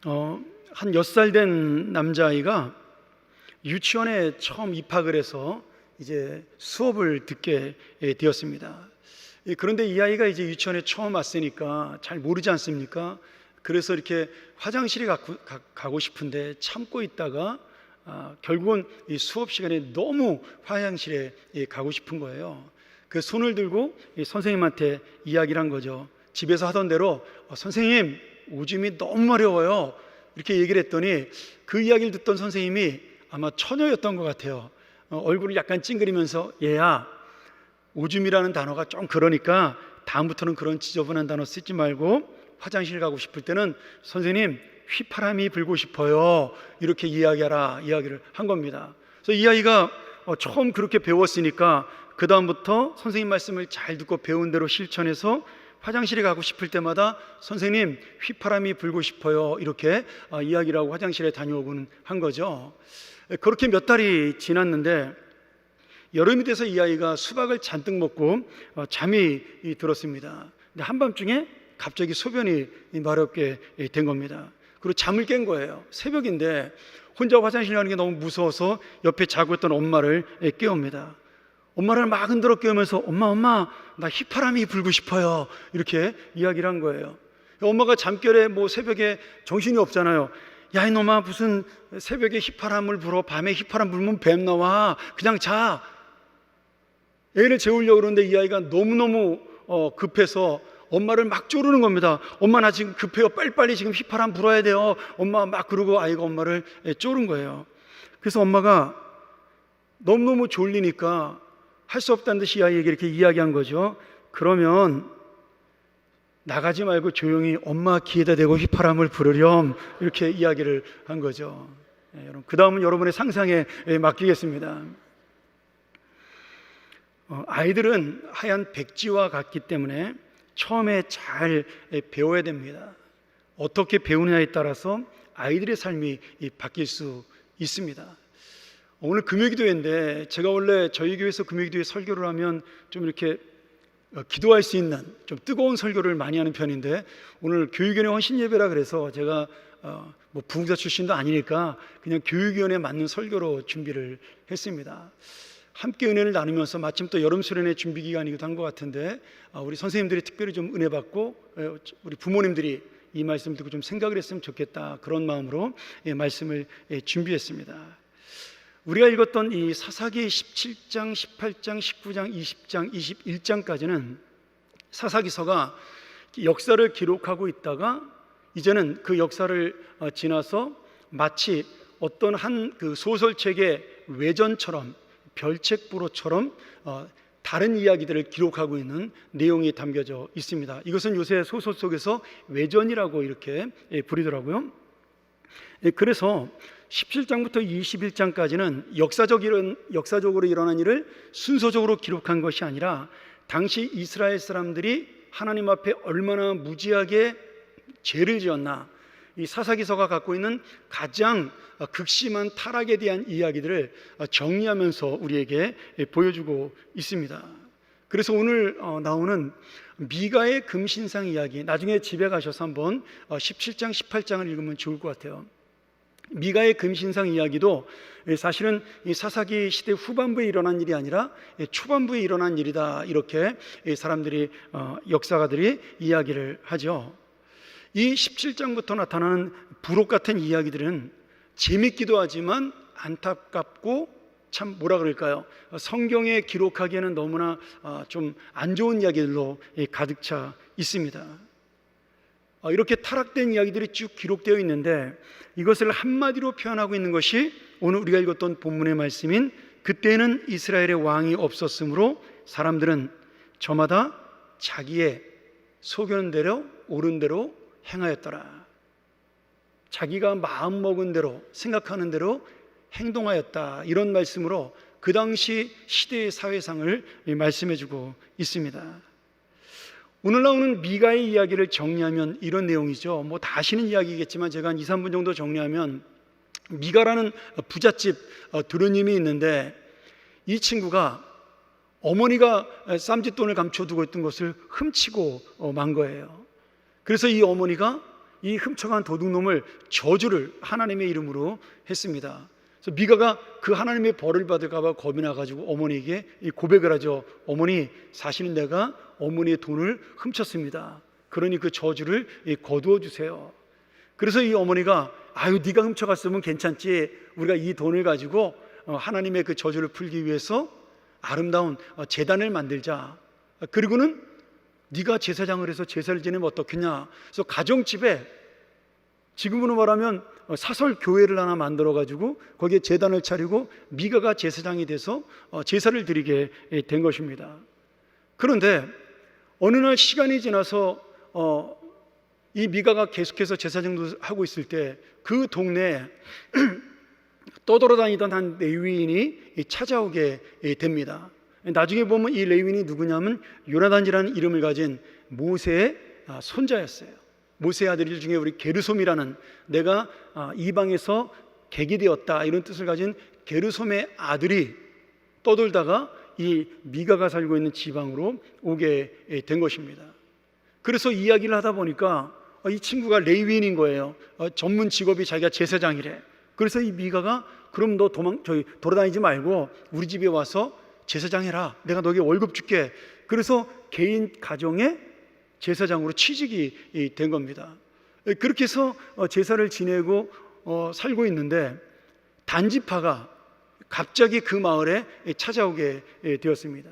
한 6살 된 남자아이가 유치원에 처음 입학을 해서 이제 수업을 듣게 되었습니다. 그런데 이 아이가 이제 유치원에 처음 왔으니까 잘 모르지 않습니까? 그래서 이렇게 화장실에 가고 싶은데 참고 있다가 결국은 이 수업 시간에 너무 화장실에 가고 싶은 거예요. 그 손을 들고 선생님한테 이야기를 한 거죠. 집에서 하던 대로 선생님, 오줌이 너무 마려워요, 이렇게 얘기를 했더니 그 이야기를 듣던 선생님이 아마 처녀였던 것 같아요. 얼굴을 약간 찡그리면서 얘야, 오줌이라는 단어가 좀 그러니까 다음부터는 그런 지저분한 단어 쓰지 말고 화장실 가고 싶을 때는 선생님 휘파람이 불고 싶어요, 이렇게 이야기를 한 겁니다. 그래서 이 아이가 처음 그렇게 배웠으니까 그 다음부터 선생님 말씀을 잘 듣고 배운 대로 실천해서 화장실에 가고 싶을 때마다 선생님 휘파람이 불고 싶어요, 이렇게 이야기를 하고 화장실에 다녀오곤 한 거죠. 그렇게 몇 달이 지났는데 여름이 돼서 이 아이가 수박을 잔뜩 먹고 잠이 들었습니다. 근데 한밤중에 갑자기 소변이 마렵게 된 겁니다. 그리고 잠을 깬 거예요. 새벽인데 혼자 화장실 가는 게 너무 무서워서 옆에 자고 있던 엄마를 깨웁니다. 엄마를 막 흔들어 깨우면서 엄마 나 휘파람이 불고 싶어요, 이렇게 이야기를 한 거예요. 엄마가 잠결에 새벽에 정신이 없잖아요. 야 이놈아, 무슨 새벽에 휘파람을 불어, 밤에 휘파람 불면 뱀 나와, 그냥 자. 애를 재우려고 그러는데 이 아이가 너무너무 급해서 엄마를 막 쪼르는 겁니다. 엄마 나 지금 급해요, 빨리빨리 지금 휘파람 불어야 돼요, 엄마, 막 그러고 아이가 엄마를 쪼른 거예요. 그래서 엄마가 너무너무 졸리니까 할 수 없다는 듯이 이 아이에게 이렇게 이야기한 거죠. 그러면 나가지 말고 조용히 엄마 귀에다 대고 휘파람을 부르렴, 이렇게 이야기를 한 거죠. 여러분, 그 다음은 여러분의 상상에 맡기겠습니다. 아이들은 하얀 백지와 같기 때문에 처음에 잘 배워야 됩니다. 어떻게 배우느냐에 따라서 아이들의 삶이 바뀔 수 있습니다. 오늘 금요기도회인데 제가 원래 저희 교회에서 금요기도회 설교를 하면 좀 이렇게 기도할 수 있는 좀 뜨거운 설교를 많이 하는 편인데 오늘 교육위원회 헌신예배라 그래서 제가 부흥사 출신도 아니니까 그냥 교육위원회에 맞는 설교로 준비를 했습니다. 함께 은혜를 나누면서 마침 또 여름 수련회 준비 기간이기도 한 것 같은데 우리 선생님들이 특별히 좀 은혜 받고 우리 부모님들이 이 말씀 듣고 좀 생각을 했으면 좋겠다, 그런 마음으로 말씀을 준비했습니다. 우리가 읽었던 이 사사기 17장, 18장, 19장, 20장, 21장까지는 사사기서가 역사를 기록하고 있다가 이제는 그 역사를 지나서 마치 어떤 한 그 소설책의 외전처럼, 별책부로처럼 다른 이야기들을 기록하고 있는 내용이 담겨져 있습니다. 이것은 요새 소설 속에서 외전이라고 이렇게 부르더라고요. 그래서 17장부터 21장까지는 역사적으로 일어난 일을 순서적으로 기록한 것이 아니라 당시 이스라엘 사람들이 하나님 앞에 얼마나 무지하게 죄를 지었나, 이 사사기서가 갖고 있는 가장 극심한 타락에 대한 이야기들을 정리하면서 우리에게 보여주고 있습니다. 그래서 오늘 나오는 미가의 금신상 이야기, 나중에 집에 가셔서 한번 17장, 18장을 읽으면 좋을 것 같아요. 미가의 금신상 이야기도 사실은 이 사사기 시대 후반부에 일어난 일이 아니라 초반부에 일어난 일이다, 이렇게 사람들이 역사가들이 이야기를 하죠. 이 17장부터 나타나는 부록 같은 이야기들은 재밌기도 하지만 안타깝고 참 성경에 기록하기에는 너무나 좀 안 좋은 이야기들로 가득 차 있습니다. 이렇게 타락된 이야기들이 쭉 기록되어 있는데 이것을 한마디로 표현하고 있는 것이 오늘 우리가 읽었던 본문의 말씀인 그때는 이스라엘의 왕이 없었으므로 사람들은 저마다 자기의 소견 대로 옳은 대로 행하였더라. 자기가 마음먹은 대로, 생각하는 대로 행동하였다, 이런 말씀으로 그 당시 시대의 사회상을 말씀해주고 있습니다. 오늘 나오는 미가의 이야기를 정리하면 이런 내용이죠. 다 아시는 이야기겠지만 제가 한 2, 3분 정도 정리하면, 미가라는 부잣집 도련님이 있는데 이 친구가 어머니가 쌈짓돈을 감춰두고 있던 것을 훔치고 만 거예요. 그래서 이 어머니가 이 훔쳐간 도둑놈을 저주를 하나님의 이름으로 했습니다. 그래서 미가가 그 하나님의 벌을 받을까 봐 겁이 나가지고 어머니에게 고백을 하죠. 어머니, 사실은 내가 어머니의 돈을 훔쳤습니다. 그러니 그 저주를 거두어 주세요. 그래서 이 어머니가 아유, 네가 훔쳐갔으면 괜찮지, 우리가 이 돈을 가지고 하나님의 그 저주를 풀기 위해서 아름다운 제단을 만들자. 그리고는 네가 제사장을 해서 제사를 지내면 어떻겠냐. 그래서 가정집에 지금으로 말하면 사설 교회를 하나 만들어 가지고 거기에 제단을 차리고 미가가 제사장이 돼서 제사를 드리게 된 것입니다. 그런데 어느 날 시간이 지나서 이 미가가 계속해서 제사장도 하고 있을 때 그 동네에 떠돌아다니던 한 레위인이 찾아오게 됩니다. 나중에 보면 이 레위인이 누구냐면 요나단이라는 이름을 가진 모세의 손자였어요. 모세의 아들 중에 우리 게르솜이라는, 내가 이방에서 객이 되었다 이런 뜻을 가진 게르솜의 아들이 떠돌다가 이 미가가 살고 있는 지방으로 오게 된 것입니다. 그래서 이야기를 하다 보니까 이 친구가 레위인인 거예요. 전문 직업이 자기가 제사장이래. 그래서 이 미가가 그럼 너 돌아다니지 말고 우리 집에 와서 제사장 해라. 내가 너에게 월급 줄게. 그래서 개인 가정의 제사장으로 취직이 된 겁니다. 그렇게 해서 제사를 지내고 살고 있는데 단지파가 갑자기 그 마을에 찾아오게 되었습니다.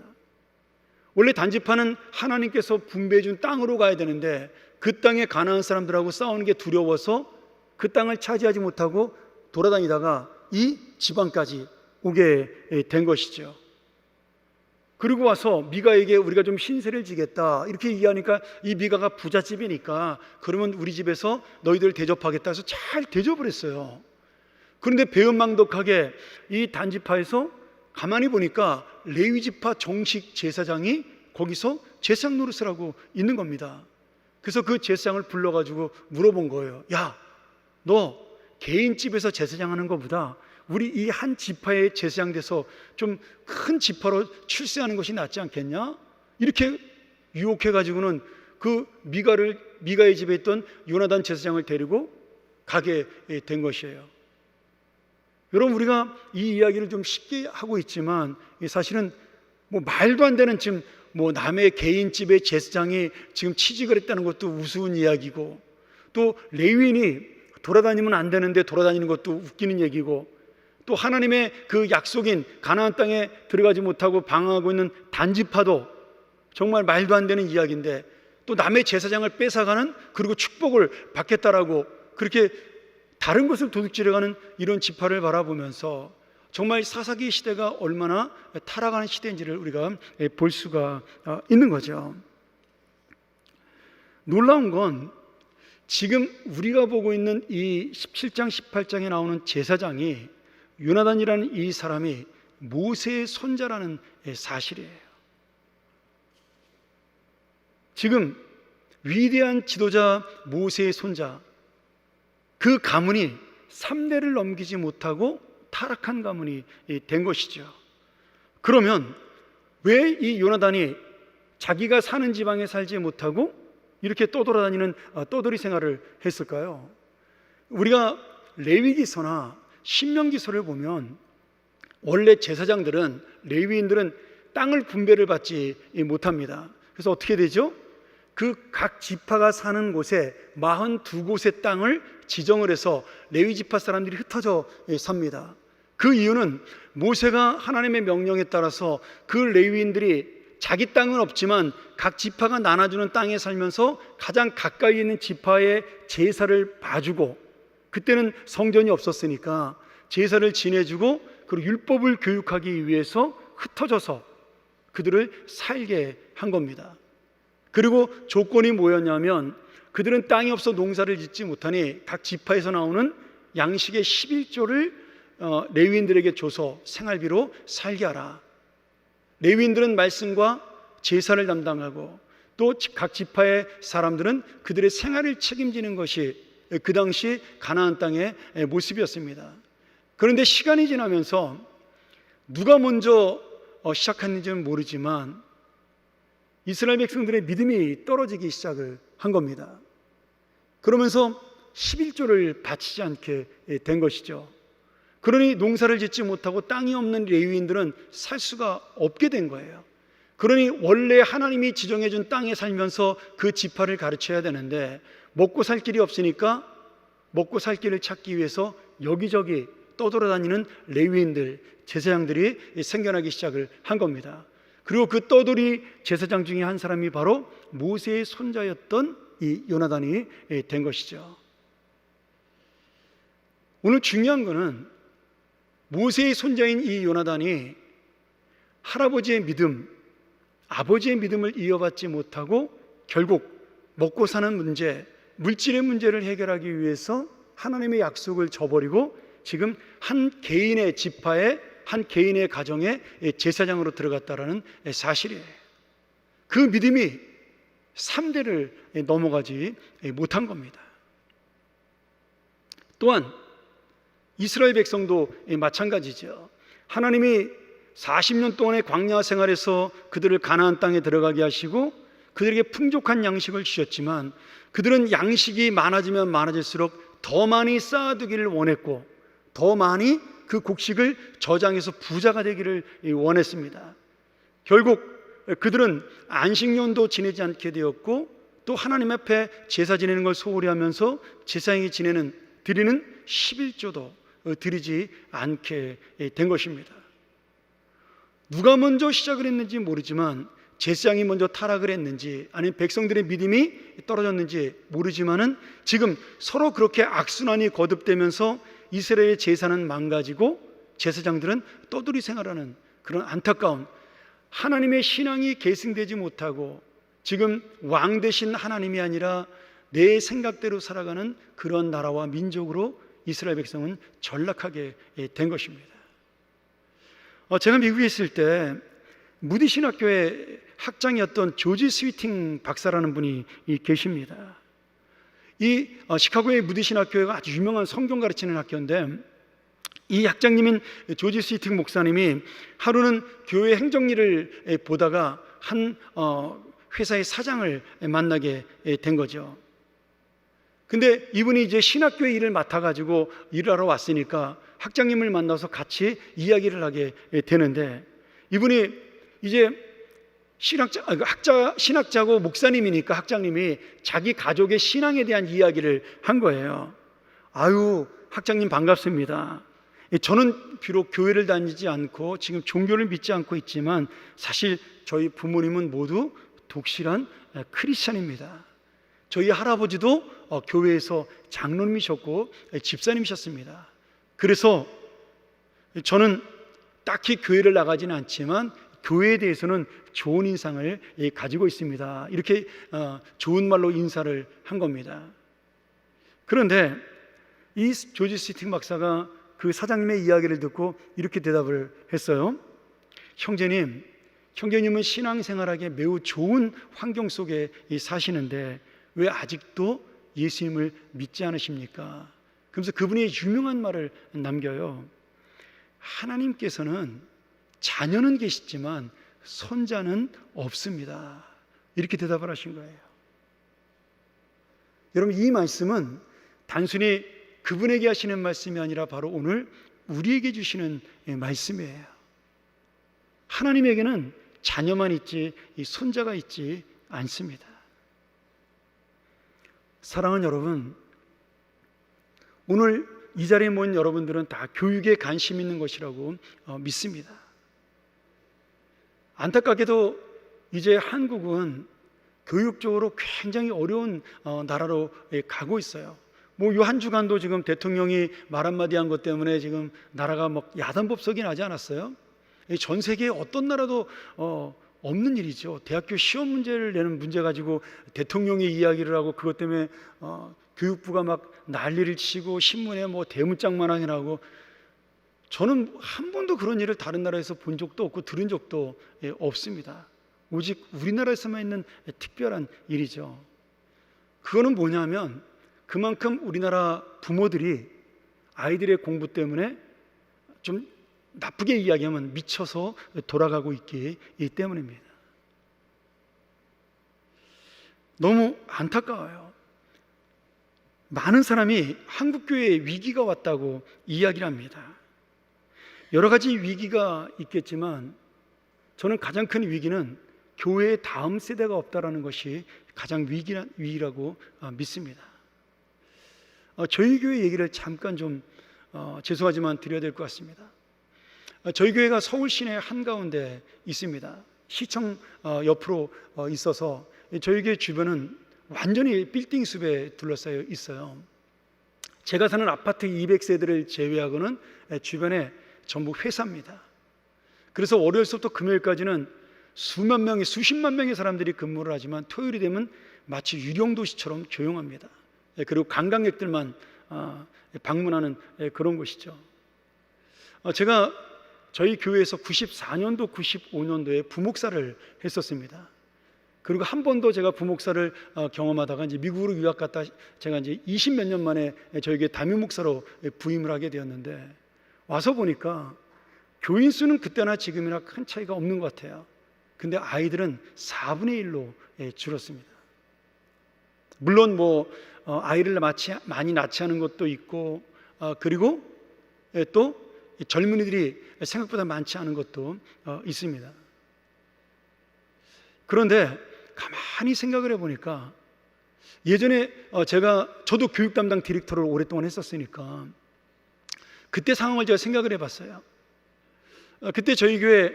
원래 단지파는 하나님께서 분배해 준 땅으로 가야 되는데 그 땅에 가나안 사람들하고 싸우는 게 두려워서 그 땅을 차지하지 못하고 돌아다니다가 이 지방까지 오게 된 것이죠. 그리고 와서 미가에게 우리가 좀 신세를 지겠다 이렇게 얘기하니까 이 미가가 부잣집이니까 그러면 우리 집에서 너희들 대접하겠다 해서 잘 대접을 했어요. 그런데 배은망덕하게 이 단지파에서 가만히 보니까 레위지파 정식 제사장이 거기서 제사장 노릇을 하고 있는 겁니다. 그래서 그 제사장을 불러가지고 물어본 거예요. 야, 너 개인 집에서 제사장 하는 것보다 우리 이 한 지파의 제사장 돼서 좀 큰 지파로 출세하는 것이 낫지 않겠냐? 이렇게 유혹해가지고는 그 미가의 집에 있던 요나단 제사장을 데리고 가게 된 것이에요. 여러분, 우리가 이 이야기를 좀 쉽게 하고 있지만 사실은 뭐 말도 안 되는, 지금 뭐 남의 개인 집의 제사장이 지금 취직을 했다는 것도 우스운 이야기고, 또 레위인이 돌아다니면 안 되는데 돌아다니는 것도 웃기는 얘기고, 또 하나님의 그 약속인 가나안 땅에 들어가지 못하고 방황하고 있는 단지파도 정말 말도 안 되는 이야기인데, 또 남의 제사장을 뺏어가는, 그리고 축복을 받겠다라고 그렇게 다른 것을 도둑질해가는 이런 지파를 바라보면서 정말 사사기 시대가 얼마나 타락하는 시대인지를 우리가 볼 수가 있는 거죠. 놀라운 건 지금 우리가 보고 있는 이 17장 18장에 나오는 제사장이, 요나단이라는 이 사람이 모세의 손자라는 사실이에요. 지금 위대한 지도자 모세의 손자, 그 가문이 3대를 넘기지 못하고 타락한 가문이 된 것이죠. 그러면 왜 이 요나단이 자기가 사는 지방에 살지 못하고 이렇게 떠돌아다니는 떠돌이 생활을 했을까요? 우리가 레위기서나 신명기서를 보면 원래 제사장들은, 레위인들은 땅을 분배를 받지 못합니다. 그래서 어떻게 되죠? 그 각 지파가 사는 곳에 42곳의 땅을 지정을 해서 레위 지파 사람들이 흩어져 삽니다. 그 이유는 모세가 하나님의 명령에 따라서 그 레위인들이 자기 땅은 없지만 각 지파가 나눠주는 땅에 살면서 가장 가까이 있는 지파의 제사를 봐주고, 그때는 성전이 없었으니까 제사를 지내주고, 그리고 율법을 교육하기 위해서 흩어져서 그들을 살게 한 겁니다. 그리고 조건이 뭐였냐면, 그들은 땅이 없어 농사를 짓지 못하니 각 지파에서 나오는 양식의 11조를 레위인들에게 줘서 생활비로 살게 하라. 레위인들은 말씀과 제사를 담당하고, 또 각 지파의 사람들은 그들의 생활을 책임지는 것이 그 당시 가나안 땅의 모습이었습니다. 그런데 시간이 지나면서 누가 먼저 시작했는지는 모르지만 이스라엘 백성들의 믿음이 떨어지기 시작을 한 겁니다. 그러면서 11조를 바치지 않게 된 것이죠. 그러니 농사를 짓지 못하고 땅이 없는 레위인들은 살 수가 없게 된 거예요. 그러니 원래 하나님이 지정해 준 땅에 살면서 그 지파를 가르쳐야 되는데 먹고 살 길이 없으니까 먹고 살 길을 찾기 위해서 여기저기 떠돌아다니는 레위인들, 제사장들이 생겨나기 시작을 한 겁니다. 그리고 그 떠돌이 제사장 중에 한 사람이 바로 모세의 손자였던 이 요나단이 된 것이죠. 오늘 중요한 것은 모세의 손자인 이 요나단이 할아버지의 믿음, 아버지의 믿음을 이어받지 못하고 결국 먹고 사는 문제, 물질의 문제를 해결하기 위해서 하나님의 약속을 저버리고 지금 한 개인의 지파에, 한 개인의 가정에 제사장으로 들어갔다라는 사실이에요. 그 믿음이 3대를 넘어가지 못한 겁니다. 또한 이스라엘 백성도 마찬가지죠. 하나님이 40년 동안의 광야 생활에서 그들을 가나안 땅에 들어가게 하시고 그들에게 풍족한 양식을 주셨지만 그들은 양식이 많아지면 많아질수록 더 많이 쌓아두기를 원했고 더 많이 그 곡식을 저장해서 부자가 되기를 원했습니다. 결국 그들은 안식년도 지내지 않게 되었고 또 하나님 앞에 제사 지내는 걸 소홀히 하면서 제사장이 드리는 11조도 드리지 않게 된 것입니다. 누가 먼저 시작을 했는지 모르지만 제사장이 먼저 타락을 했는지 아니면 백성들의 믿음이 떨어졌는지 모르지만은 지금 서로 그렇게 악순환이 거듭되면서 이스라엘의 제사는 망가지고 제사장들은 떠돌이 생활하는 그런 안타까운, 하나님의 신앙이 계승되지 못하고 지금 왕 대신 하나님이 아니라 내 생각대로 살아가는 그런 나라와 민족으로 이스라엘 백성은 전락하게 된 것입니다. 제가 미국에 있을 때 무디 신학교의 학장이었던 조지 스위팅 박사라는 분이 계십니다. 이 시카고의 무디 신학교가 아주 유명한 성경 가르치는 학교인데 이 학장님인 조지 스위팅 목사님이 하루는 교회 행정일을 보다가 한 회사의 사장을 만나게 된 거죠. 근데 이분이 이제 신학교의 일을 맡아가지고 일을 하러 왔으니까 학장님을 만나서 같이 이야기를 하게 되는데 이분이 이제 신학자고 목사님이니까 학장님이 자기 가족의 신앙에 대한 이야기를 한 거예요. 아유, 학장님 반갑습니다. 저는 비록 교회를 다니지 않고 지금 종교를 믿지 않고 있지만 사실 저희 부모님은 모두 독실한 크리스찬입니다. 저희 할아버지도 교회에서 장로님이셨고 집사님이셨습니다. 그래서 저는 딱히 교회를 나가지는 않지만 교회에 대해서는 좋은 인상을 가지고 있습니다. 이렇게 좋은 말로 인사를 한 겁니다. 그런데 이 조지 스위팅 박사가 그 사장님의 이야기를 듣고 이렇게 대답을 했어요. 형제님은 신앙생활하기에 매우 좋은 환경 속에 사시는데 왜 아직도 예수님을 믿지 않으십니까? 그러면서 그분이 유명한 말을 남겨요. 하나님께서는 자녀는 계시지만 손자는 없습니다. 이렇게 대답을 하신 거예요. 여러분, 이 말씀은 단순히 그분에게 하시는 말씀이 아니라 바로 오늘 우리에게 주시는 말씀이에요. 하나님에게는 자녀만 있지 이 손자가 있지 않습니다. 사랑하는 여러분, 오늘 이 자리에 모인 여러분들은 다 교육에 관심 있는 것이라고 믿습니다. 안타깝게도 이제 한국은 교육적으로 굉장히 어려운 나라로 가고 있어요. 뭐 요 한 주간도 지금 대통령이 말 한마디 한 것 때문에 지금 나라가 막 야단법석이 나지 않았어요? 전 세계에 어떤 나라도 없는 일이죠. 대학교 시험 문제를 내는 문제 가지고 대통령이 이야기를 하고 그것 때문에 교육부가 막 난리를 치고 신문에 뭐 대문짝만하게 나고, 저는 한 번도 그런 일을 다른 나라에서 본 적도 없고 들은 적도 없습니다. 오직 우리나라에서만 있는 특별한 일이죠. 그거는 뭐냐면 그만큼 우리나라 부모들이 아이들의 공부 때문에 좀 나쁘게 이야기하면 미쳐서 돌아가고 있기 때문입니다. 너무 안타까워요. 많은 사람이 한국교회에 위기가 왔다고 이야기를 합니다. 여러 가지 위기가 있겠지만 저는 가장 큰 위기는 교회의 다음 세대가 없다라는 것이 가장 위기라고 믿습니다. 저희 교회 얘기를 잠깐 좀 죄송하지만 드려야 될 것 같습니다. 저희 교회가 서울 시내 한가운데 있습니다. 시청 옆으로 있어서 저희 교회 주변은 완전히 빌딩 숲에 둘러싸여 있어요. 제가 사는 아파트 200세대를 제외하고는 주변에 전부 회사입니다. 그래서 월요일부터 금요일까지는 수만 명의 수십만 명의 사람들이 근무를 하지만 토요일이 되면 마치 유령도시처럼 조용합니다. 그리고 관광객들만 방문하는 그런 곳이죠. 제가 저희 교회에서 94년도, 95년도에 부목사를 했었습니다. 그리고 한 번도 제가 부목사를 경험하다가 이제 미국으로 유학 갔다 제가 이제 20몇 년 만에 저희 교회 담임 목사로 부임을 하게 되었는데 와서 보니까 교인 수는 그때나 지금이나 큰 차이가 없는 것 같아요. 근데 아이들은 4분의 1로 줄었습니다. 물론 아이를 많이 낳지 않은 것도 있고 그리고 또 젊은이들이 생각보다 많지 않은 것도 있습니다. 그런데 가만히 생각을 해보니까 예전에 저도 교육 담당 디렉터를 오랫동안 했었으니까 그때 상황을 제가 생각을 해봤어요. 그때 저희 교회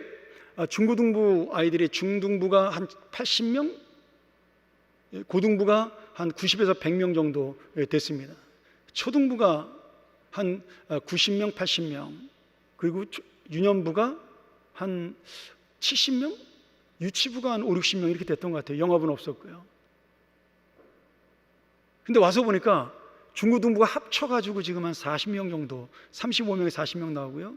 중고등부 아이들이 중등부가 한 80명, 고등부가 한 90에서 100명 정도 됐습니다. 초등부가 한 90명, 80명, 그리고 유년부가 한 70명, 유치부가 한 5, 60명 이렇게 됐던 것 같아요. 영업은 없었고요. 근데 와서 보니까 중고등부가 합쳐가지고 지금 한 40명 정도, 35명에 40명 나오고요.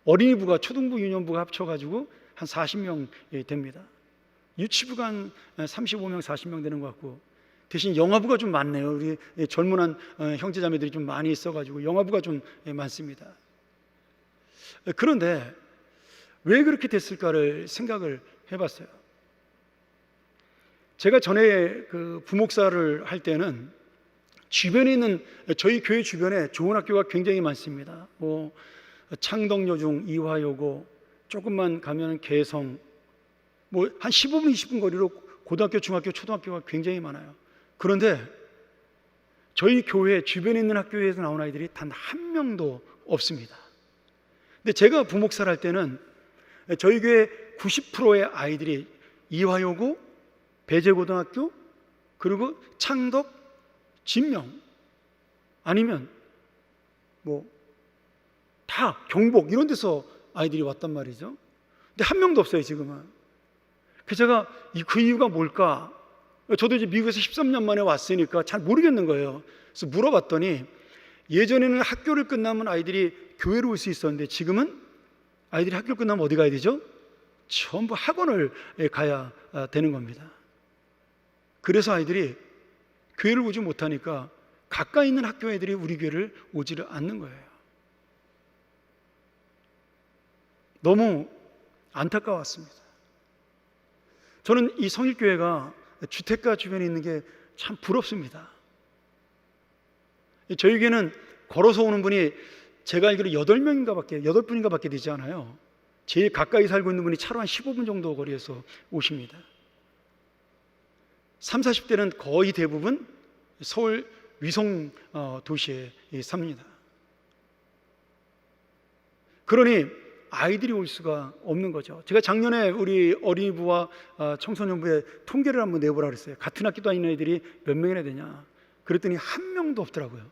어린이부가 초등부, 유년부가 합쳐가지고 한 40명 됩니다. 유치부가 한 35명, 40명 되는 것 같고 대신 영아부가 좀 많네요. 우리 젊은 형제자매들이 좀 많이 있어가지고 영아부가 좀 많습니다. 그런데 왜 그렇게 됐을까를 생각을 해봤어요. 제가 전에 그 부목사를 할 때는 주변에 있는 저희 교회 주변에 좋은 학교가 굉장히 많습니다. 창덕여중, 이화여고, 조금만 가면 개성, 한 15분, 20분 거리로 고등학교, 중학교, 초등학교가 굉장히 많아요. 그런데 저희 교회 주변에 있는 학교에서 나온 아이들이 단 한 명도 없습니다. 근데 제가 부목사를 할 때는 저희 교회 90%의 아이들이 이화여고, 배재고등학교, 그리고 창덕, 진명 아니면 다 경복 이런 데서 아이들이 왔단 말이죠. 근데 한 명도 없어요 지금은. 그래서 제가 그 이유가 뭘까? 저도 이제 미국에서 13년 만에 왔으니까 잘 모르겠는 거예요. 그래서 물어봤더니 예전에는 학교를 끝나면 아이들이 교회로 올 수 있었는데 지금은 아이들이 학교를 끝나면 어디 가야 되죠? 전부 학원을 가야 되는 겁니다. 그래서 아이들이 교회를 오지 못하니까 가까이 있는 학교 애들이 우리 교회를 오지를 않는 거예요. 너무 안타까웠습니다. 저는 이 성일교회가 주택가 주변에 있는 게 참 부럽습니다. 저희 교회는 걸어서 오는 분이 제가 알기로 8분인가 밖에 되지 않아요. 제일 가까이 살고 있는 분이 차로 한 15분 정도 거리에서 오십니다. 30, 40대는 거의 대부분 서울 위성 도시에 삽니다. 그러니 아이들이 올 수가 없는 거죠. 제가 작년에 우리 어린이부와 청소년부에 통계를 한번 내보라 그랬어요. 같은 학교 다니는 애들이 몇 명이나 되냐. 그랬더니 한 명도 없더라고요.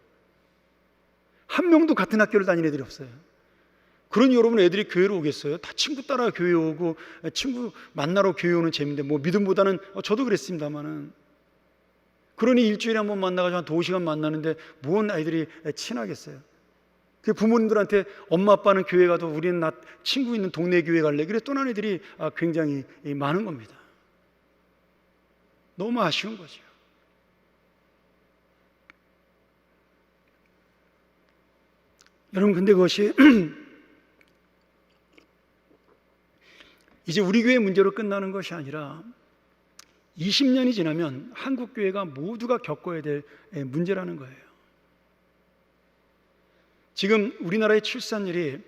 한 명도 같은 학교를 다니는 애들이 없어요. 그러니 여러분 애들이 교회로 오겠어요? 다 친구 따라 교회 오고 친구 만나러 교회 오는 재미인데 믿음보다는 저도 그랬습니다만은 그러니 일주일에 한 번 만나가지고 한 2시간 만나는데 뭔 아이들이 친하겠어요? 그 부모님들한테 엄마 아빠는 교회 가도 우리는 나 친구 있는 동네 교회 갈래. 그래서 떠난 애들이 굉장히 많은 겁니다. 너무 아쉬운 거죠. 여러분 근데 그것이 이제 우리 교회 문제로 끝나는 것이 아니라 20년이 지나면 한국 교회가 모두가 겪어야 될 문제라는 거예요. 지금 우리나라의 출산율이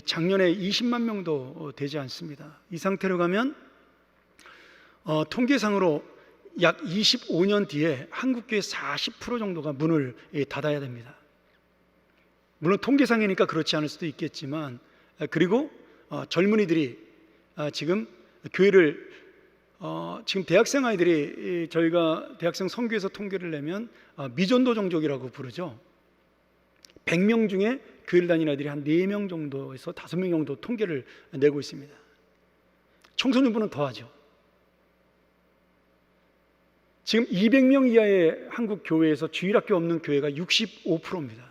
작년에 20만 명도 되지 않습니다. 이 상태로 가면 통계상으로 약 25년 뒤에 한국교회 40% 정도가 문을 닫아야 됩니다. 물론 통계상이니까 그렇지 않을 수도 있겠지만, 그리고 젊은이들이 지금 교회를 지금 대학생 아이들이, 저희가 대학생 선교에서 통계를 내면 미전도 종족이라고 부르죠. 100명 중에 교회를 다니는 아이들이 한 4명 정도에서 5명 정도 통계를 내고 있습니다. 청소년부는 더하죠. 지금 200명 이하의 한국 교회에서 주일학교 없는 교회가 65%입니다.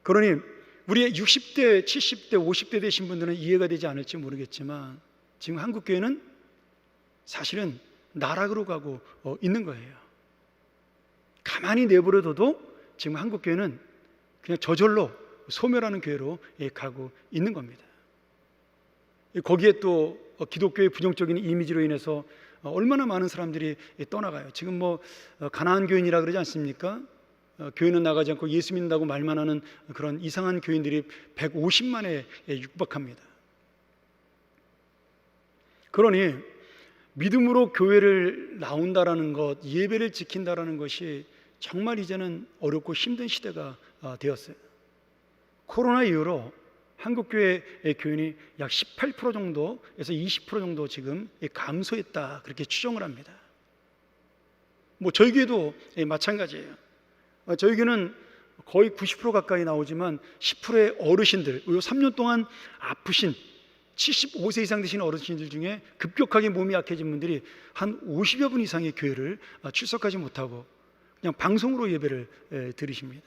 그러니 우리의 60대, 70대, 50대 되신 분들은 이해가 되지 않을지 모르겠지만, 지금 한국 교회는 사실은 나락으로 가고 있는 거예요. 가만히 내버려둬도 지금 한국 교회는 그냥 저절로 소멸하는 교회로 가고 있는 겁니다. 거기에 또 기독교의 부정적인 이미지로 인해서 얼마나 많은 사람들이 떠나가요. 지금 가나안 교인이라 그러지 않습니까? 교회는 나가지 않고 예수 믿는다고 말만 하는 그런 이상한 교인들이 150만에 육박합니다. 그러니 믿음으로 교회를 나온다라는 것, 예배를 지킨다라는 것이 정말 이제는 어렵고 힘든 시대가 되었어요. 코로나 이후로 한국교회 교인이 약 18% 정도에서 20% 정도 지금 감소했다, 그렇게 추정을 합니다. 저희 교회도 마찬가지예요. 저희 교회는 거의 90% 가까이 나오지만 10%의 어르신들, 3년 동안 아프신 75세 이상 되신 어르신들 중에 급격하게 몸이 약해진 분들이 한 50여 분 이상의 교회를 출석하지 못하고 그냥 방송으로 예배를 드리십니다.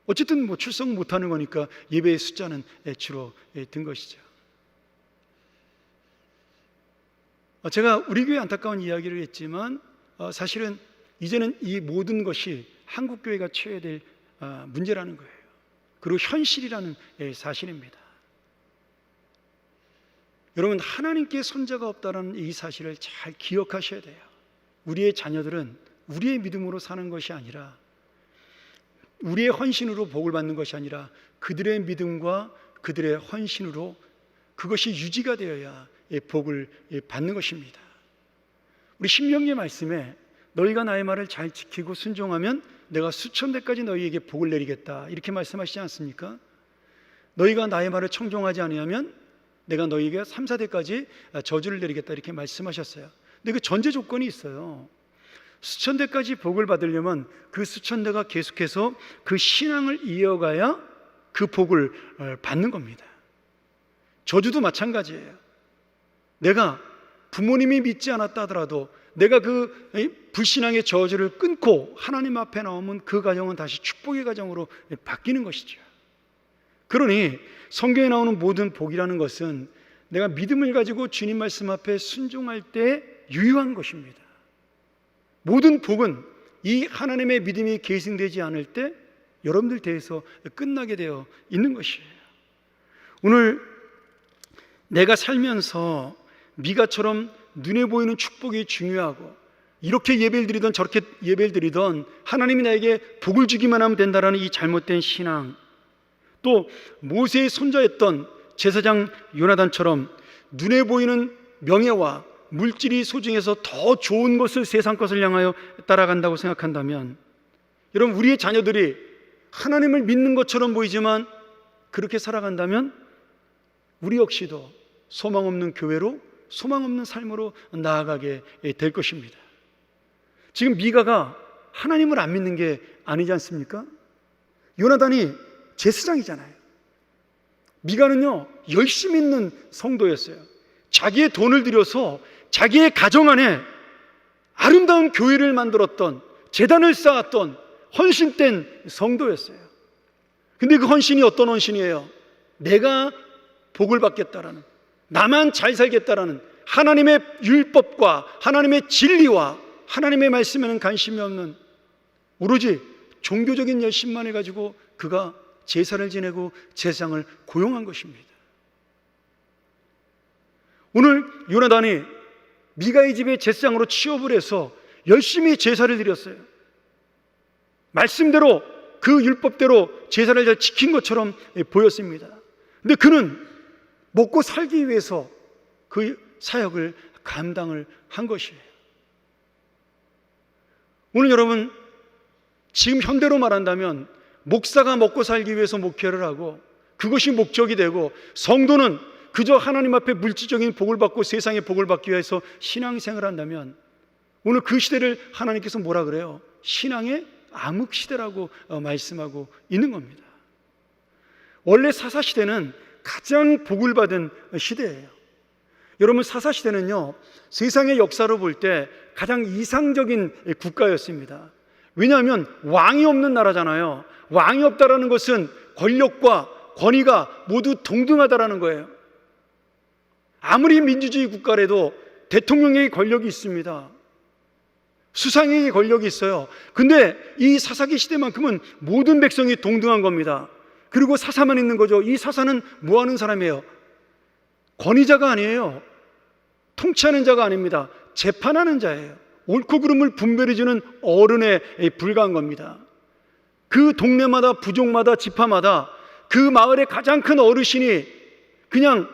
어쨌든 출석 못하는 거니까 예배의 숫자는 줄어든 것이죠. 제가 우리 교회 안타까운 이야기를 했지만, 사실은 이제는 이 모든 것이 한국 교회가 쳐야 될 문제라는 거예요. 그리고 현실이라는 사실입니다. 여러분, 하나님께 손자가 없다는 이 사실을 잘 기억하셔야 돼요. 우리의 자녀들은 우리의 믿음으로 사는 것이 아니라, 우리의 헌신으로 복을 받는 것이 아니라 그들의 믿음과 그들의 헌신으로 그것이 유지가 되어야 복을 받는 것입니다. 우리 신명기의 말씀에 너희가 나의 말을 잘 지키고 순종하면 내가 수천 대까지 너희에게 복을 내리겠다, 이렇게 말씀하시지 않습니까? 너희가 나의 말을 청종하지 아니하면 내가 너희에게 3, 4대까지 저주를 내리겠다, 이렇게 말씀하셨어요. 근데 그 전제 조건이 있어요. 수천 대까지 복을 받으려면 그 수천 대가 계속해서 그 신앙을 이어가야 그 복을 받는 겁니다. 저주도 마찬가지예요. 내가 부모님이 믿지 않았다 하더라도 내가 그 불신앙의 저주를 끊고 하나님 앞에 나오면 그 가정은 다시 축복의 가정으로 바뀌는 것이죠. 그러니 성경에 나오는 모든 복이라는 것은 내가 믿음을 가지고 주님 말씀 앞에 순종할 때 유효한 것입니다. 모든 복은 이 하나님의 믿음이 계승되지 않을 때 여러분들 대해서 끝나게 되어 있는 것이에요. 오늘 내가 살면서 미가처럼 눈에 보이는 축복이 중요하고, 이렇게 예배를 드리던 저렇게 예배를 드리던 하나님이 나에게 복을 주기만 하면 된다라는 이 잘못된 신앙, 또 모세의 손자였던 제사장 요나단처럼 눈에 보이는 명예와 물질이 소중해서 더 좋은 것을, 세상 것을 향하여 따라간다고 생각한다면, 여러분, 우리의 자녀들이 하나님을 믿는 것처럼 보이지만 그렇게 살아간다면 우리 역시도 소망 없는 교회로, 소망 없는 삶으로 나아가게 될 것입니다. 지금 미가가 하나님을 안 믿는 게 아니지 않습니까? 요나단이 제사장이잖아요. 미가는요, 열심히 있는 성도였어요. 자기의 돈을 들여서 자기의 가정 안에 아름다운 교회를 만들었던, 제단을 쌓았던 헌신된 성도였어요. 근데 그 헌신이 어떤 헌신이에요? 내가 복을 받겠다라는, 나만 잘 살겠다라는 하나님의 율법과 하나님의 진리와 하나님의 말씀에는 관심이 없는 오로지 종교적인 열심만 해가지고 그가 제사를 지내고 제사장을 고용한 것입니다. 오늘 요나단이 미가의 집에 제사장으로 취업을 해서 열심히 제사를 드렸어요. 말씀대로 그 율법대로 제사를 잘 지킨 것처럼 보였습니다. 근데 그는 먹고 살기 위해서 그 사역을 감당을 한 것이에요. 오늘 여러분, 지금 현대로 말한다면 목사가 먹고 살기 위해서 목회를 하고 그것이 목적이 되고, 성도는 그저 하나님 앞에 물질적인 복을 받고 세상의 복을 받기 위해서 신앙생활을 한다면, 오늘 그 시대를 하나님께서 뭐라 그래요? 신앙의 암흑시대라고 말씀하고 있는 겁니다. 원래 사사시대는 가장 복을 받은 시대예요. 여러분, 사사시대는요, 세상의 역사로 볼 때 가장 이상적인 국가였습니다. 왜냐하면 왕이 없는 나라잖아요. 왕이 없다라는 것은 권력과 권위가 모두 동등하다라는 거예요. 아무리 민주주의 국가라도 대통령에게 권력이 있습니다. 수상에게 권력이 있어요. 근데 이 사사기 시대만큼은 모든 백성이 동등한 겁니다. 그리고 사사만 있는 거죠. 이 사사는 뭐 하는 사람이에요? 권위자가 아니에요. 통치하는 자가 아닙니다. 재판하는 자예요. 옳고 그름을 분별해주는 어른에 불과한 겁니다. 그 동네마다, 부족마다, 지파마다 그 마을의 가장 큰 어르신이 그냥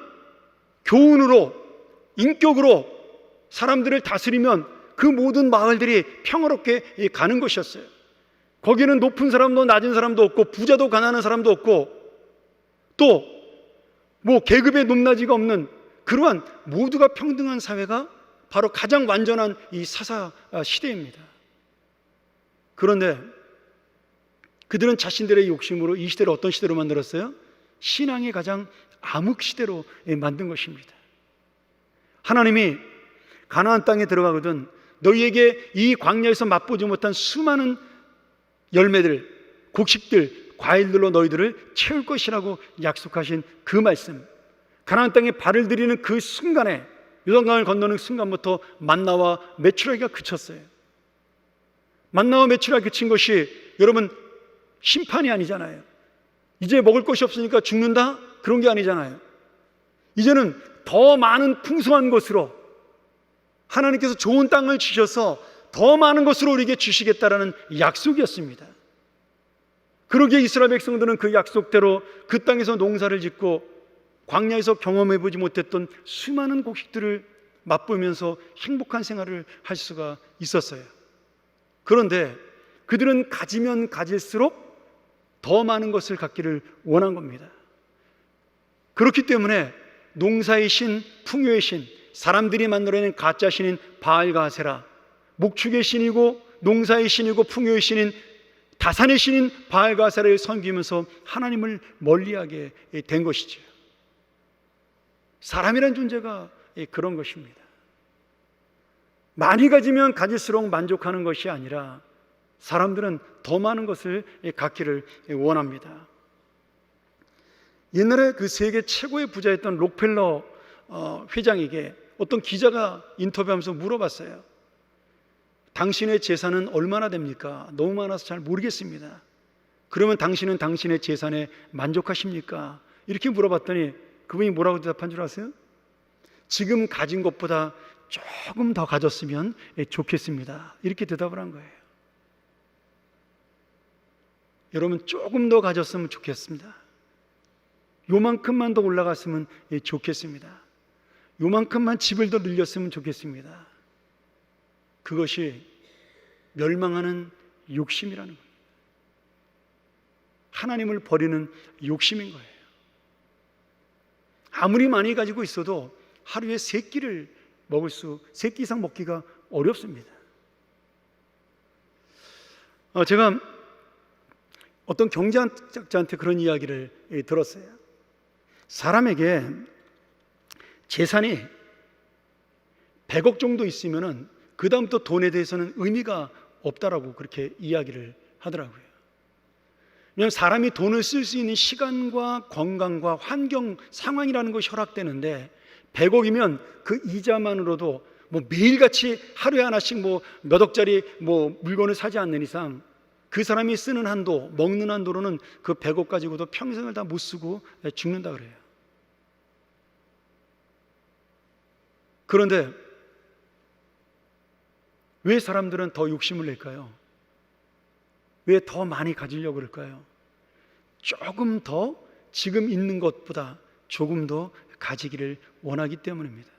교훈으로, 인격으로 사람들을 다스리면 그 모든 마을들이 평화롭게 가는 것이었어요. 거기는 높은 사람도 낮은 사람도 없고, 부자도 가난한 사람도 없고, 또 뭐 계급의 높낮이가 없는 그러한 모두가 평등한 사회가 바로 가장 완전한 이 사사 시대입니다. 그런데 그들은 자신들의 욕심으로 이 시대를 어떤 시대로 만들었어요? 신앙의 가장 암흑 시대로 만든 것입니다. 하나님이 가나안 땅에 들어가거든 너희에게 이 광야에서 맛보지 못한 수많은 열매들, 곡식들, 과일들로 너희들을 채울 것이라고 약속하신 그 말씀, 가나안 땅에 발을 들이는 그 순간에, 요단강을 건너는 순간부터 만나와 메추라기가 그쳤어요. 만나와 메추라기가 그친 것이 여러분 심판이 아니잖아요. 이제 먹을 것이 없으니까 죽는다? 그런 게 아니잖아요. 이제는 더 많은 풍성한 것으로 하나님께서 좋은 땅을 주셔서 더 많은 것으로 우리에게 주시겠다라는 약속이었습니다. 그러기에 이스라엘 백성들은 그 약속대로 그 땅에서 농사를 짓고 광야에서 경험해보지 못했던 수많은 곡식들을 맛보면서 행복한 생활을 할 수가 있었어요. 그런데 그들은 가지면 가질수록 더 많은 것을 갖기를 원한 겁니다. 그렇기 때문에 농사의 신, 풍요의 신, 사람들이 만들어낸 가짜 신인 바알과 아세라, 목축의 신이고 농사의 신이고 풍요의 신인 다산의 신인 바알과 아세라를 섬기면서 하나님을 멀리하게 된 것이죠. 사람이란 존재가 그런 것입니다. 많이 가지면 가질수록 만족하는 것이 아니라 사람들은 더 많은 것을 갖기를 원합니다. 옛날에 그 세계 최고의 부자였던 록펠러 회장에게 어떤 기자가 인터뷰하면서 물어봤어요. 당신의 재산은 얼마나 됩니까? 너무 많아서 잘 모르겠습니다. 그러면 당신은 당신의 재산에 만족하십니까? 이렇게 물어봤더니 그분이 뭐라고 대답한 줄 아세요? 지금 가진 것보다 조금 더 가졌으면 좋겠습니다. 이렇게 대답을 한 거예요. 여러분, 조금 더 가졌으면 좋겠습니다. 요만큼만 더 올라갔으면 좋겠습니다. 요만큼만 집을 더 늘렸으면 좋겠습니다. 그것이 멸망하는 욕심이라는 겁니다. 하나님을 버리는 욕심인 거예요. 아무리 많이 가지고 있어도 하루에 3끼를 먹을 수, 3끼 이상 먹기가 어렵습니다. 제가 어떤 경제학자한테 그런 이야기를 들었어요. 사람에게 재산이 100억 정도 있으면은 그 다음부터 돈에 대해서는 의미가 없다라고 그렇게 이야기를 하더라고요. 왜냐하면 사람이 돈을 쓸 수 있는 시간과 건강과 환경, 상황이라는 것이 허락되는데 100억이면 그 이자만으로도 뭐 매일같이 하루에 하나씩 뭐 몇 억짜리 뭐 물건을 사지 않는 이상 그 사람이 쓰는 한도, 먹는 한도로는 그 100억 가지고도 평생을 다 못 쓰고 죽는다 그래요. 그런데 왜 사람들은 더 욕심을 낼까요? 왜 더 많이 가지려고 그럴까요? 조금 더 지금 있는 것보다 조금 더 가지기를 원하기 때문입니다.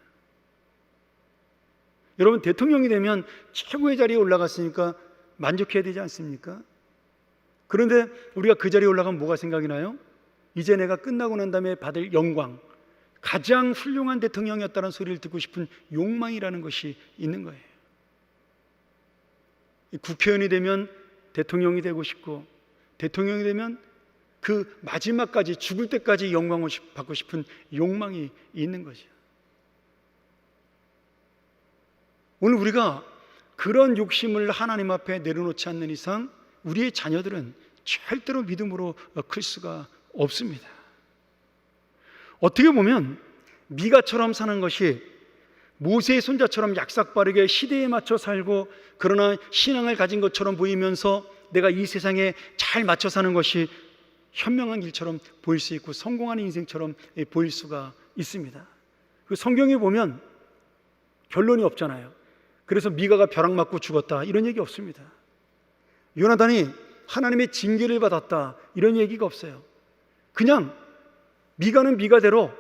여러분, 대통령이 되면 최고의 자리에 올라갔으니까 만족해야 되지 않습니까? 그런데 우리가 그 자리에 올라가면 뭐가 생각이 나요? 이제 내가 끝나고 난 다음에 받을 영광, 가장 훌륭한 대통령이었다는 소리를 듣고 싶은 욕망이라는 것이 있는 거예요. 국회의원이 되면 대통령이 되고 싶고, 대통령이 되면 그 마지막까지, 죽을 때까지 영광을 받고 싶은 욕망이 있는 거죠. 오늘 우리가 그런 욕심을 하나님 앞에 내려놓지 않는 이상 우리의 자녀들은 절대로 믿음으로 클 수가 없습니다. 어떻게 보면 미가처럼 사는 것이 모세의 손자처럼 약삭빠르게 시대에 맞춰 살고, 그러나 신앙을 가진 것처럼 보이면서 내가 이 세상에 잘 맞춰 사는 것이 현명한 길처럼 보일 수 있고 성공하는 인생처럼 보일 수가 있습니다. 그 성경에 보면 결론이 없잖아요. 그래서 미가가 벼락 맞고 죽었다 이런 얘기 없습니다. 요나단이 하나님의 징계를 받았다 이런 얘기가 없어요. 그냥 미가는 미가대로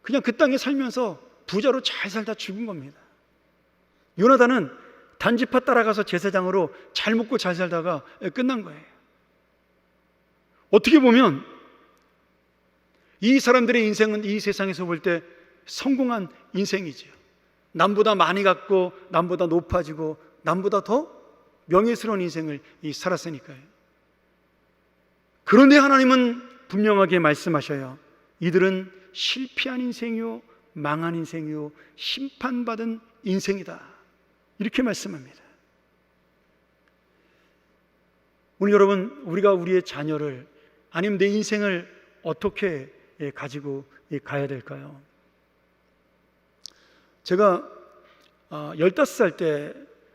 그냥 그 땅에 살면서 부자로 잘 살다 죽은 겁니다. 요나단은 단지파 따라가서 제사장으로 잘 먹고 잘 살다가 끝난 거예요. 어떻게 보면 이 사람들의 인생은 이 세상에서 볼 때 성공한 인생이죠. 남보다 많이 갖고 남보다 높아지고 남보다 더 명예스러운 인생을 살았으니까요. 그런데 하나님은 분명하게 말씀하셔요. 이들은 실패한 인생이요, 망한 인생이요, 심판받은 인생이다 이렇게 말씀합니다. 오늘 여러분, 우리가 우리의 자녀를, 아니면 내 인생을 어떻게 가지고 가야 될까요? 제가 15살 때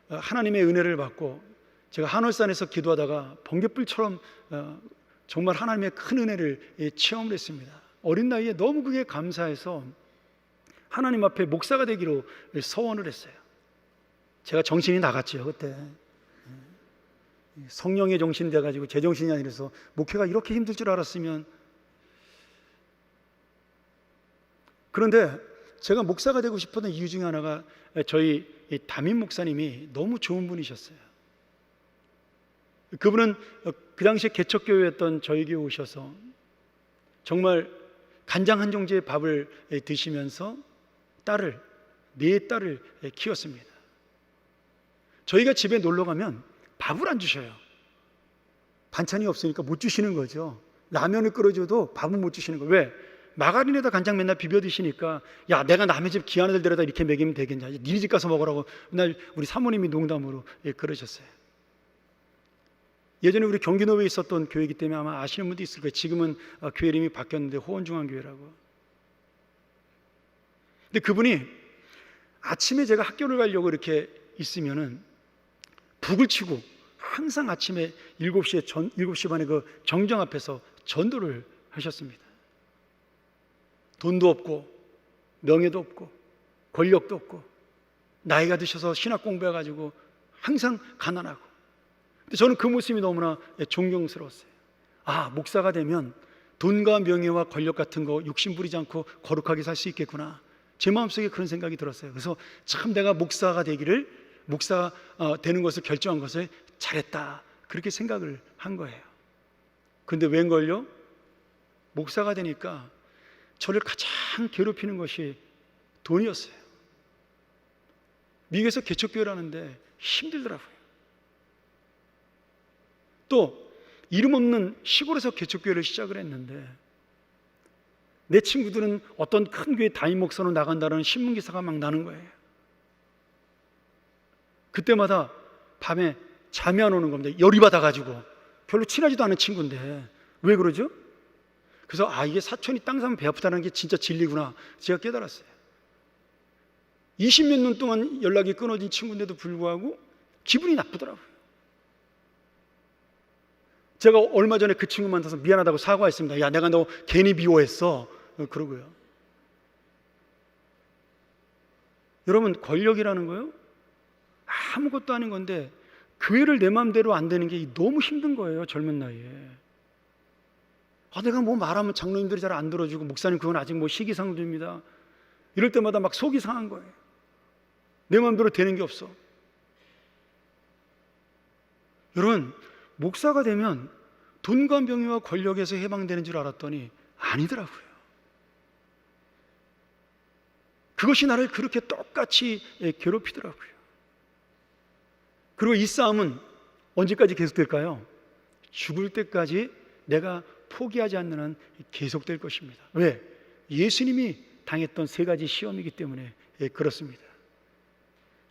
하나님의 은혜를 받고 제가 한월산에서 기도하다가 번갯불처럼 정말 하나님의 큰 은혜를 체험을 했습니다. 어린 나이에 너무 그게 감사해서 하나님 앞에 목사가 되기로 서원을 했어요. 제가 정신이 나갔죠 그때. 성령의 정신이 돼가지고 제 정신이 아니라서 목회가 이렇게 힘들 줄 알았으면. 그런데 제가 목사가 되고 싶었던 이유 중에 하나가 저희 담임 목사님이 너무 좋은 분이셨어요. 그분은 그 당시에 개척교회였던 저희 교회 오셔서 정말 간장 한 종지의 밥을 드시면서 네 딸을 키웠습니다. 저희가 집에 놀러 가면 밥을 안 주셔요. 반찬이 없으니까 못 주시는 거죠. 라면을 끓여줘도 밥은 못 주시는 거예요. 왜? 마가린에다 간장 맨날 비벼 드시니까, 야, 내가 남의 집 귀한 애들 데려다 이렇게 먹이면 되겠냐, 니네 집 가서 먹으라고 맨날 우리 사모님이 농담으로 그러셨어요. 예전에 우리 경기도에 있었던 교회이기 때문에 아마 아시는 분도 있을 거예요. 지금은 교회 이름이 바뀌었는데 호원중앙교회라고. 근데 그분이 아침에 제가 학교를 가려고 이렇게 있으면은 북을 치고 항상 아침에 7시 반에 그 정정 앞에서 전도를 하셨습니다. 돈도 없고 명예도 없고 권력도 없고 나이가 드셔서 신학 공부해가지고 항상 가난하고. 근데 저는 그 모습이 너무나 존경스러웠어요. 아, 목사가 되면 돈과 명예와 권력 같은 거 욕심 부리지 않고 거룩하게 살 수 있겠구나. 제 마음속에 그런 생각이 들었어요. 그래서 참 내가 목사가 되는 것을 결정한 것을 잘했다 그렇게 생각을 한 거예요. 그런데 웬걸요? 목사가 되니까 저를 가장 괴롭히는 것이 돈이었어요. 미국에서 개척교회를 하는데 힘들더라고요. 또 이름 없는 시골에서 개척교회를 시작을 했는데 내 친구들은 어떤 큰 교회 담임 목사로 나간다는 신문기사가 막 나는 거예요. 그때마다 밤에 잠이 안 오는 겁니다. 열이 받아가지고. 별로 친하지도 않은 친구인데 왜 그러죠? 그래서 이게 사촌이 땅 사면 배 아프다는 게 진짜 진리구나 제가 깨달았어요. 20몇 년 동안 연락이 끊어진 친구인데도 불구하고 기분이 나쁘더라고요. 제가 얼마 전에 그 친구 만나서 미안하다고 사과했습니다. 야, 내가 너 괜히 미워했어 그러고요. 여러분, 권력이라는 거요 아무것도 아닌 건데 교회를 내 마음대로 안 되는 게 너무 힘든 거예요. 젊은 나이에. 내가 뭐 말하면 장로님들이 잘 안 들어주고, 목사님 그건 아직 뭐 시기상조입니다, 이럴 때마다 막 속이 상한 거예요. 내 마음대로 되는 게 없어. 여러분, 목사가 되면 돈과 명예와 권력에서 해방되는 줄 알았더니 아니더라고요. 그것이 나를 그렇게 똑같이 괴롭히더라고요. 그리고 이 싸움은 언제까지 계속될까요? 죽을 때까지 내가 포기하지 않는 한 계속될 것입니다. 왜? 예수님이 당했던 세 가지 시험이기 때문에 그렇습니다.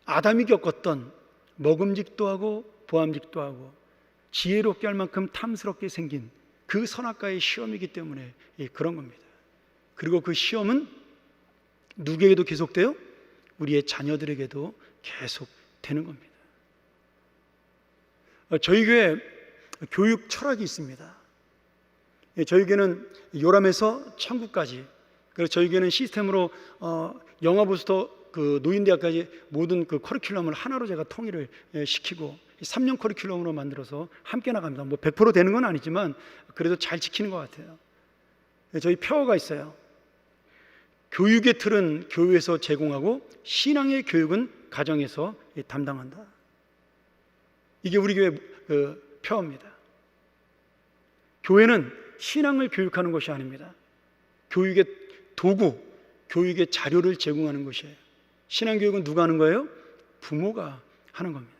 아담이 겪었던 먹음직도 하고 보암직도 하고 지혜롭게 할 만큼 탐스럽게 생긴 그 선악과의 시험이기 때문에 그런 겁니다. 그리고 그 시험은 누구에게도 계속돼요? 우리의 자녀들에게도 계속되는 겁니다. 저희 교회 교육 철학이 있습니다. 저희 교회는 요람에서 천국까지, 그래서 저희 교회는 시스템으로 영어부터 그 노인대학까지 모든 그 커리큘럼을 하나로 제가 통일을 시키고 3년 커리큘럼으로 만들어서 함께 나갑니다. 뭐 100% 되는 건 아니지만 그래도 잘 지키는 것 같아요. 저희 표어가 있어요. 교육의 틀은 교회에서 제공하고 신앙의 교육은 가정에서 담당한다. 이게 우리 교회 그 표어입니다. 교회는 신앙을 교육하는 것이 아닙니다. 교육의 도구, 교육의 자료를 제공하는 것이에요. 신앙교육은 누가 하는 거예요? 부모가 하는 겁니다.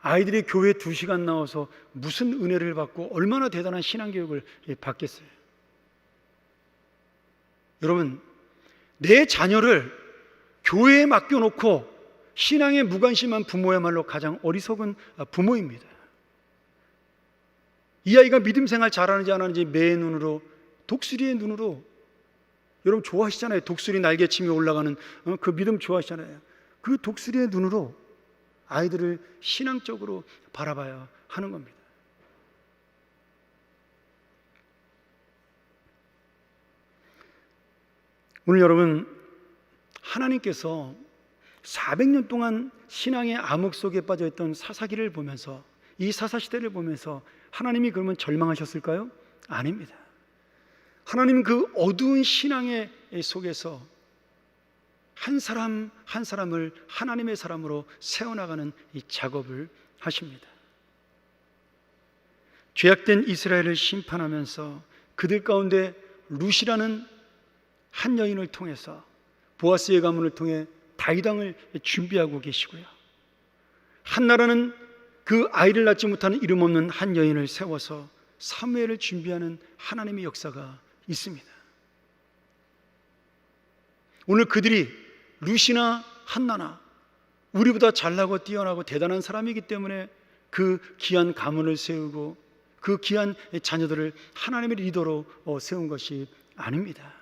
아이들이 교회에 2시간 나와서 무슨 은혜를 받고 얼마나 대단한 신앙교육을 받겠어요. 여러분, 내 자녀를 교회에 맡겨놓고 신앙에 무관심한 부모야말로 가장 어리석은 부모입니다. 이 아이가 믿음 생활 잘하는지 안 하는지 매의 눈으로, 독수리의 눈으로, 여러분 좋아하시잖아요. 독수리 날개치며 올라가는 그 믿음 좋아하시잖아요. 그 독수리의 눈으로 아이들을 신앙적으로 바라봐야 하는 겁니다. 오늘 여러분, 하나님께서 400년 동안 신앙의 암흑 속에 빠져있던 사사기를 보면서, 이 사사시대를 보면서 하나님이 그러면 절망하셨을까요? 아닙니다. 하나님은 그 어두운 신앙의 속에서 한 사람 한 사람을 하나님의 사람으로 세워나가는 이 작업을 하십니다. 죄악된 이스라엘을 심판하면서 그들 가운데 룻이라는 한 여인을 통해서, 보아스의 가문을 통해 다윗 왕을 준비하고 계시고요, 한나라는 그 아이를 낳지 못하는 이름 없는 한 여인을 세워서 사무엘을 준비하는 하나님의 역사가 있습니다. 오늘 그들이 룻이나 한나나 우리보다 잘나고 뛰어나고 대단한 사람이기 때문에 그 귀한 가문을 세우고 그 귀한 자녀들을 하나님의 리더로 세운 것이 아닙니다.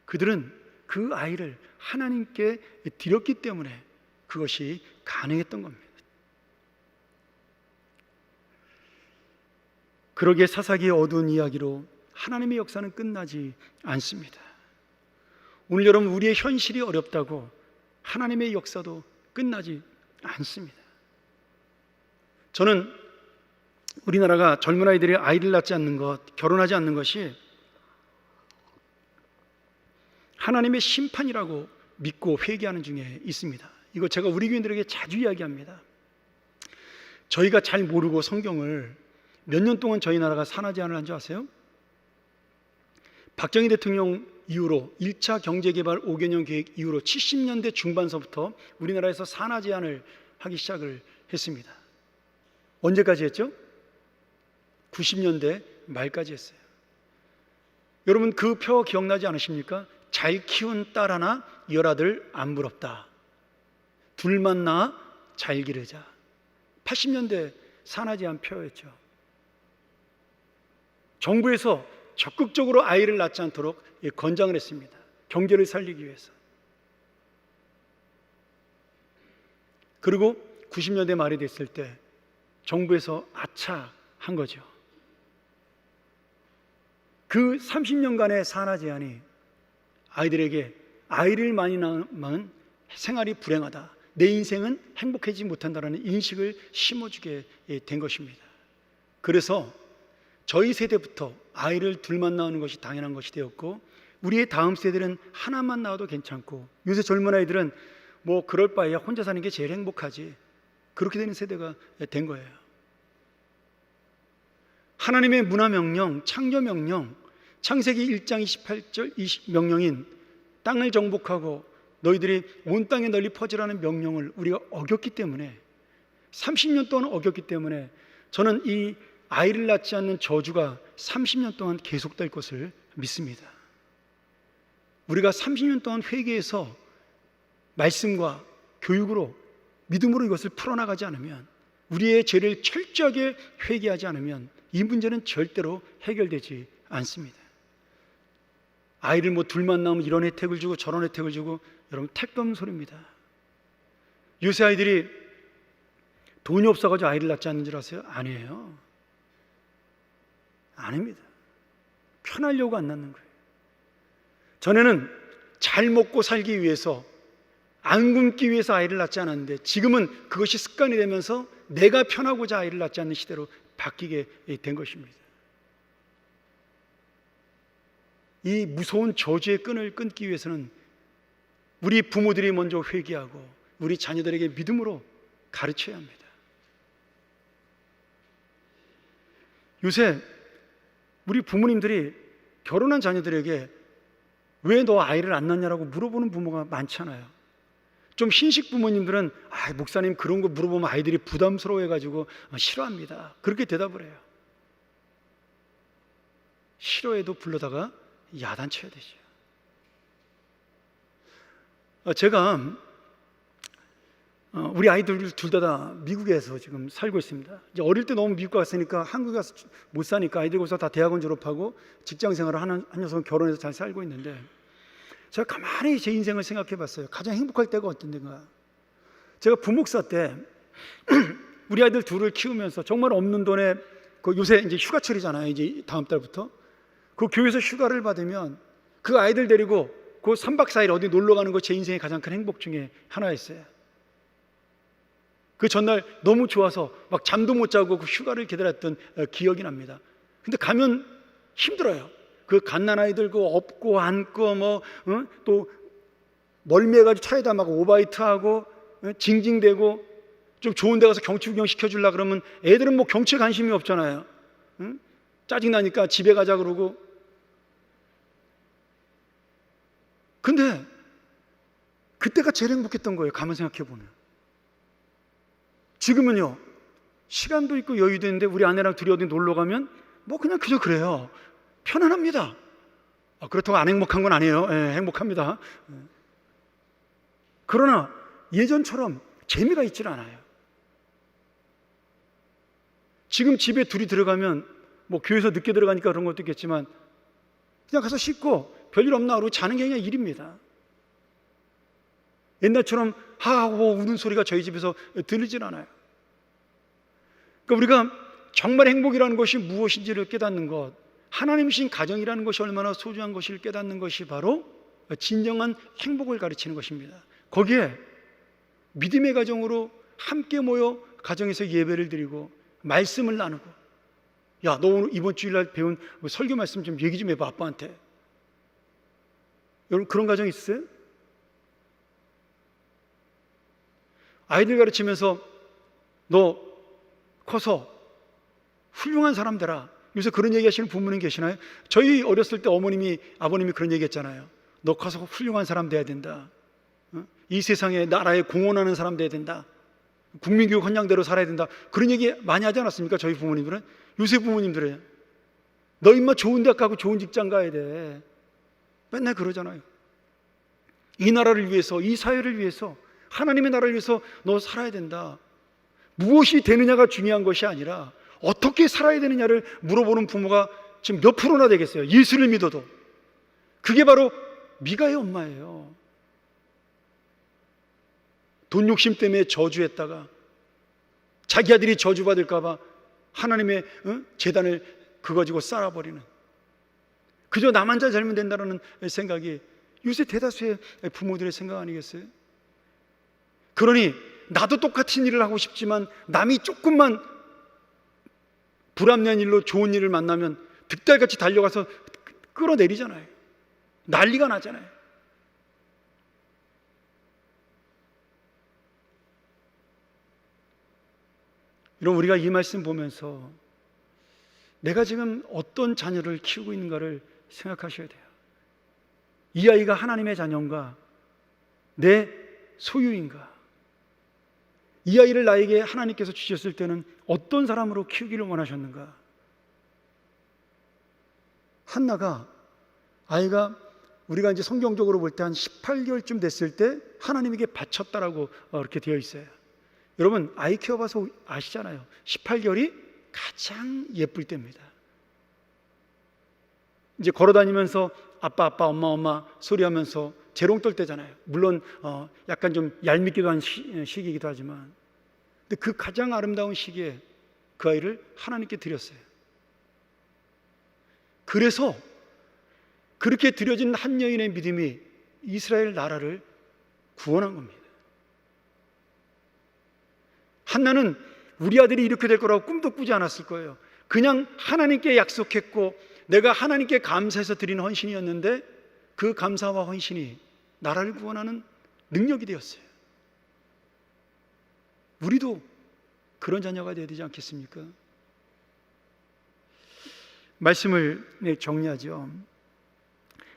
그들은 그 아이를 하나님께 드렸기 때문에 그것이 가능했던 겁니다. 그러기에 사사기의 어두운 이야기로 하나님의 역사는 끝나지 않습니다. 오늘 여러분, 우리의 현실이 어렵다고 하나님의 역사도 끝나지 않습니다. 저는 우리나라가 젊은 아이들이 아이를 낳지 않는 것, 결혼하지 않는 것이 하나님의 심판이라고 믿고 회개하는 중에 있습니다. 이거 제가 우리 교인들에게 자주 이야기합니다. 저희가 잘 모르고 성경을 몇 년 동안 저희 나라가 산하 제한을 한 줄 아세요? 박정희 대통령 이후로 1차 경제개발 5개년 계획 이후로 70년대 중반서부터 우리나라에서 산하 제한을 하기 시작을 했습니다. 언제까지 했죠? 90년대 말까지 했어요. 여러분, 그 표 기억나지 않으십니까? 잘 키운 딸 하나 열아들 안 부럽다, 둘만 낳아 잘 기르자. 80년대 산하 제한 표였죠. 정부에서 적극적으로 아이를 낳지 않도록 권장을 했습니다. 경제를 살리기 위해서. 그리고 90년대 말이 됐을 때 정부에서 아차 한 거죠. 그 30년간의 산하 제한이 아이들에게 아이를 많이 낳으면 생활이 불행하다, 내 인생은 행복해지지 못한다라는 인식을 심어주게 된 것입니다. 그래서 저희 세대부터 아이를 둘만 낳는 것이 당연한 것이 되었고, 우리의 다음 세대는 하나만 낳아도 괜찮고, 요새 젊은 아이들은 뭐 그럴 바에야 혼자 사는 게 제일 행복하지, 그렇게 되는 세대가 된 거예요. 하나님의 문화명령, 창조명령, 창세기 1장 28절 명령인 땅을 정복하고 너희들이 온 땅에 널리 퍼지라는 명령을 우리가 어겼기 때문에, 30년 동안 어겼기 때문에 저는 이 아이를 낳지 않는 저주가 30년 동안 계속될 것을 믿습니다. 우리가 30년 동안 회개해서 말씀과 교육으로, 믿음으로 이것을 풀어나가지 않으면, 우리의 죄를 철저하게 회개하지 않으면 이 문제는 절대로 해결되지 않습니다. 아이를 뭐 둘만 낳으면 이런 혜택을 주고 저런 혜택을 주고, 여러분 택도 없는 소리입니다. 요새 아이들이 돈이 없어가지고 아이를 낳지 않는 줄 아세요? 아니에요. 아닙니다. 편하려고 안 낳는 거예요. 전에는 잘 먹고 살기 위해서, 안 굶기 위해서 아이를 낳지 않았는데, 지금은 그것이 습관이 되면서 내가 편하고자 아이를 낳지 않는 시대로 바뀌게 된 것입니다. 이 무서운 저주의 끈을 끊기 위해서는 우리 부모들이 먼저 회개하고 우리 자녀들에게 믿음으로 가르쳐야 합니다. 요새 우리 부모님들이 결혼한 자녀들에게 왜 너 아이를 안 낳냐라고 물어보는 부모가 많잖아요. 좀 신식 부모님들은 목사님 그런 거 물어보면 아이들이 부담스러워해가지고 싫어합니다, 그렇게 대답을 해요. 싫어해도 불러다가 야단쳐야 되죠. 제가 우리 아이들 둘 다 미국에서 지금 살고 있습니다. 이제 어릴 때 너무 미국 갔으니까 한국에 가서 못 사니까 아이들 거기서 다 대학원 졸업하고 직장 생활을 하는 한 녀석은 결혼해서 잘 살고 있는데, 제가 가만히 제 인생을 생각해 봤어요. 가장 행복할 때가 어떤 데인가. 제가 부목사 때 우리 아이들 둘을 키우면서 정말 없는 돈에, 요새 이제 휴가철이잖아요, 이제 다음 달부터. 그 교회에서 휴가를 받으면 그 아이들 데리고 그 3박 4일 어디 놀러 가는 거 제 인생의 가장 큰 행복 중에 하나였어요. 그 전날 너무 좋아서 막 잠도 못 자고 그 휴가를 기다렸던 기억이 납니다. 근데 가면 힘들어요. 그 갓난 아이들 그 업고 안고 또 멀미해가지고 차에다 막 오바이트하고 징징대고, 좀 좋은 데 가서 경치 구경 시켜주려고 그러면 애들은 뭐 경치에 관심이 없잖아요. 짜증나니까 집에 가자 그러고. 근데 그때가 제일 행복했던 거예요, 가만 생각해보면. 지금은요, 시간도 있고 여유도 있는데 우리 아내랑 둘이 어디 놀러 가면 뭐 그냥 그저 그래요. 편안합니다. 그렇다고 안 행복한 건 아니에요. 행복합니다. 그러나 예전처럼 재미가 있질 않아요. 지금 집에 둘이 들어가면 뭐 교회에서 늦게 들어가니까 그런 것도 있겠지만 그냥 가서 씻고 별일 없나 그러고 자는 게 그냥 일입니다. 옛날처럼 하하고 우는 소리가 저희 집에서 들리질 않아요. 그러니까 우리가 정말 행복이라는 것이 무엇인지를 깨닫는 것, 하나님이신 가정이라는 것이 얼마나 소중한 것을 깨닫는 것이 바로 진정한 행복을 가르치는 것입니다. 거기에 믿음의 가정으로 함께 모여 가정에서 예배를 드리고 말씀을 나누고, 야, 너 오늘 이번 주일날 배운 설교 말씀 좀 얘기 좀 해봐, 아빠한테. 여러분 그런 가정 있어요? 아이들 가르치면서 너 커서 훌륭한 사람 되라, 요새 그런 얘기 하시는 부모님 계시나요? 저희 어렸을 때 어머님이 아버님이 그런 얘기 했잖아요. 너 커서 훌륭한 사람 돼야 된다, 이 세상에 나라에 공헌하는 사람 돼야 된다, 국민교육 헌장대로 살아야 된다, 그런 얘기 많이 하지 않았습니까? 저희 부모님들은. 요새 부모님들은 너 인마 좋은 대학 가고 좋은 직장 가야 돼, 맨날 그러잖아요. 이 나라를 위해서, 이 사회를 위해서, 하나님의 나라를 위해서 너 살아야 된다. 무엇이 되느냐가 중요한 것이 아니라 어떻게 살아야 되느냐를 물어보는 부모가 지금 몇 프로나 되겠어요? 예수를 믿어도. 그게 바로 미가의 엄마예요. 돈 욕심 때문에 저주했다가 자기 아들이 저주받을까 봐 하나님의 재단을 그거 가지고 쌓아버리는, 그저 나만 잘 살면 된다는 생각이 요새 대다수의 부모들의 생각 아니겠어요? 그러니 나도 똑같은 일을 하고 싶지만 남이 조금만 불합리한 일로 좋은 일을 만나면 득달같이 달려가서 끌어내리잖아요. 난리가 나잖아요. 여러분, 우리가 이 말씀 보면서 내가 지금 어떤 자녀를 키우고 있는가를 생각하셔야 돼요. 이 아이가 하나님의 자녀인가? 내 소유인가? 이 아이를 나에게 하나님께서 주셨을 때는 어떤 사람으로 키우기를 원하셨는가? 한나가, 아이가 우리가 이제 성경적으로 볼 때 한 18개월쯤 됐을 때 하나님에게 바쳤다라고 이렇게 되어 있어요. 여러분, 아이 키워봐서 아시잖아요. 18개월이 가장 예쁠 때입니다. 이제 걸어다니면서 아빠 엄마 소리하면서 재롱 떨 때잖아요. 물론 약간 좀 얄밉기도 한 시기이기도 하지만, 근데 그 가장 아름다운 시기에 그 아이를 하나님께 드렸어요. 그래서 그렇게 드려진 한 여인의 믿음이 이스라엘 나라를 구원한 겁니다. 한나는 우리 아들이 이렇게 될 거라고 꿈도 꾸지 않았을 거예요. 그냥 하나님께 약속했고 내가 하나님께 감사해서 드린 헌신이었는데 그 감사와 헌신이 나라를 구원하는 능력이 되었어요. 우리도 그런 자녀가 되어야 되지 않겠습니까? 말씀을 정리하죠.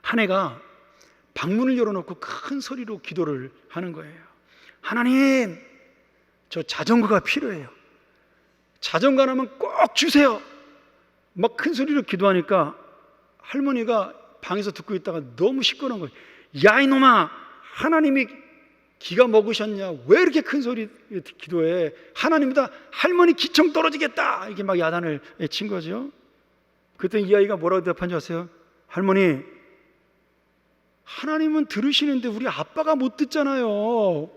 한 해가 방문을 열어놓고 큰 소리로 기도를 하는 거예요. 하나님, 저 자전거가 필요해요. 자전거 하나만 꼭 주세요. 막 큰 소리로 기도하니까 할머니가 방에서 듣고 있다가 너무 시끄러운 거예요. 야, 이놈아, 하나님이 기가 먹으셨냐? 왜 이렇게 큰 소리 기도해? 하나님보다 할머니 기청 떨어지겠다. 이게 막 야단을 친 거죠. 그때 이 아이가 뭐라고 대답한 줄 아세요? 할머니, 하나님은 들으시는데 우리 아빠가 못 듣잖아요.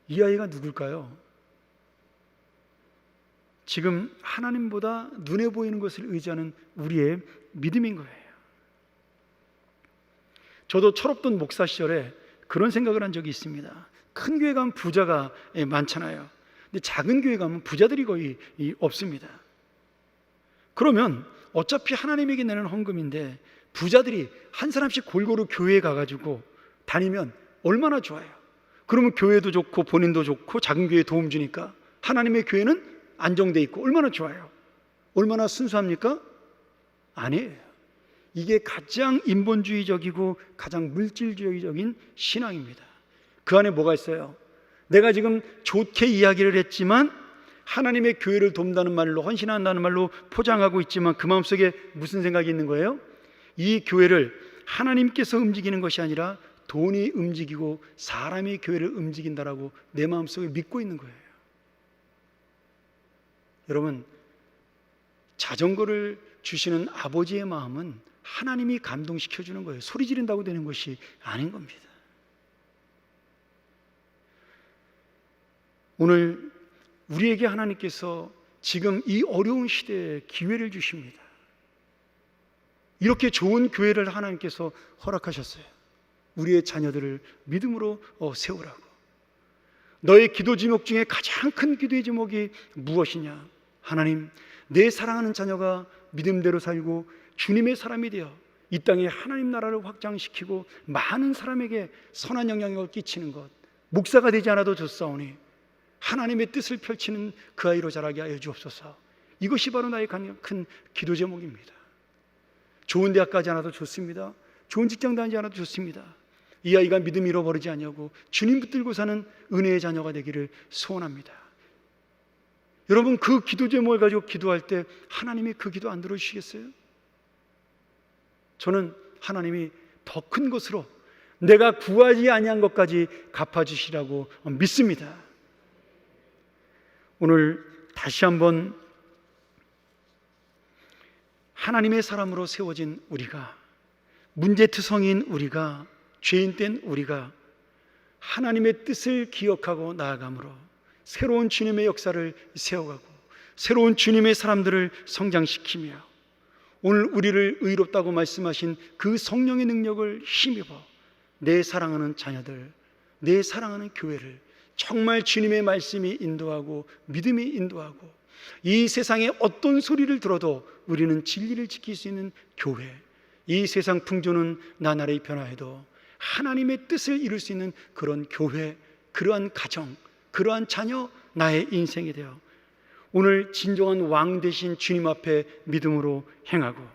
이 아이가 누굴까요? 지금 하나님보다 눈에 보이는 것을 의지하는 우리의 믿음인 거예요. 저도 철없던 목사 시절에 그런 생각을 한 적이 있습니다. 큰 교회 가면 부자가 많잖아요. 근데 작은 교회 가면 부자들이 거의 없습니다. 그러면 어차피 하나님에게 내는 헌금인데 부자들이 한 사람씩 골고루 교회에 가가지고 다니면 얼마나 좋아요. 그러면 교회도 좋고 본인도 좋고 작은 교회에 도움 주니까 하나님의 교회는 안정돼 있고 얼마나 좋아요. 얼마나 순수합니까? 아니에요. 이게 가장 인본주의적이고 가장 물질주의적인 신앙입니다. 그 안에 뭐가 있어요? 내가 지금 좋게 이야기를 했지만 하나님의 교회를 돕는다는 말로, 헌신한다는 말로 포장하고 있지만 그 마음속에 무슨 생각이 있는 거예요? 이 교회를 하나님께서 움직이는 것이 아니라 돈이 움직이고 사람이 교회를 움직인다라고 내 마음속에 믿고 있는 거예요. 여러분, 자전거를 주시는 아버지의 마음은 하나님이 감동시켜주는 거예요. 소리 지른다고 되는 것이 아닌 겁니다. 오늘 우리에게 하나님께서 지금 이 어려운 시대에 기회를 주십니다. 이렇게 좋은 교회를 하나님께서 허락하셨어요. 우리의 자녀들을 믿음으로 세우라고. 너의 기도 제목 중에 가장 큰 기도의 제목이 무엇이냐? 하나님, 내 사랑하는 자녀가 믿음대로 살고 주님의 사람이 되어 이 땅에 하나님 나라를 확장시키고 많은 사람에게 선한 영향력을 끼치는 것, 목사가 되지 않아도 좋사오니 하나님의 뜻을 펼치는 그 아이로 자라게 하여 주옵소서. 이것이 바로 나의 큰 기도 제목입니다. 좋은 대학 가지 않아도 좋습니다. 좋은 직장 다니지 않아도 좋습니다. 이 아이가 믿음 잃어버리지 않냐고 주님 붙들고 사는 은혜의 자녀가 되기를 소원합니다. 여러분, 그 기도 제목을 가지고 기도할 때 하나님이 그 기도 안 들어주시겠어요? 저는 하나님이 더 큰 것으로 내가 구하지 아니한 것까지 갚아주시라고 믿습니다. 오늘 다시 한번 하나님의 사람으로 세워진 우리가, 문제투성이인 우리가, 죄인된 우리가 하나님의 뜻을 기억하고 나아감으로 새로운 주님의 역사를 세워가고 새로운 주님의 사람들을 성장시키며 오늘 우리를 의롭다고 말씀하신 그 성령의 능력을 힘입어 내 사랑하는 자녀들, 내 사랑하는 교회를 정말 주님의 말씀이 인도하고 믿음이 인도하고 이 세상에 어떤 소리를 들어도 우리는 진리를 지킬 수 있는 교회, 이 세상 풍조는 나날이 변화해도 하나님의 뜻을 이룰 수 있는 그런 교회, 그러한 가정, 그러한 자녀, 나의 인생이 되어 오늘 진정한 왕 되신 주님 앞에 믿음으로 행하고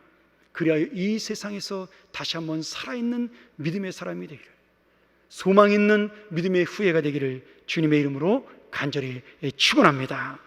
그리하여 이 세상에서 다시 한번 살아있는 믿음의 사람이 되기를, 소망 있는 믿음의 후예가 되기를 주님의 이름으로 간절히 축원합니다.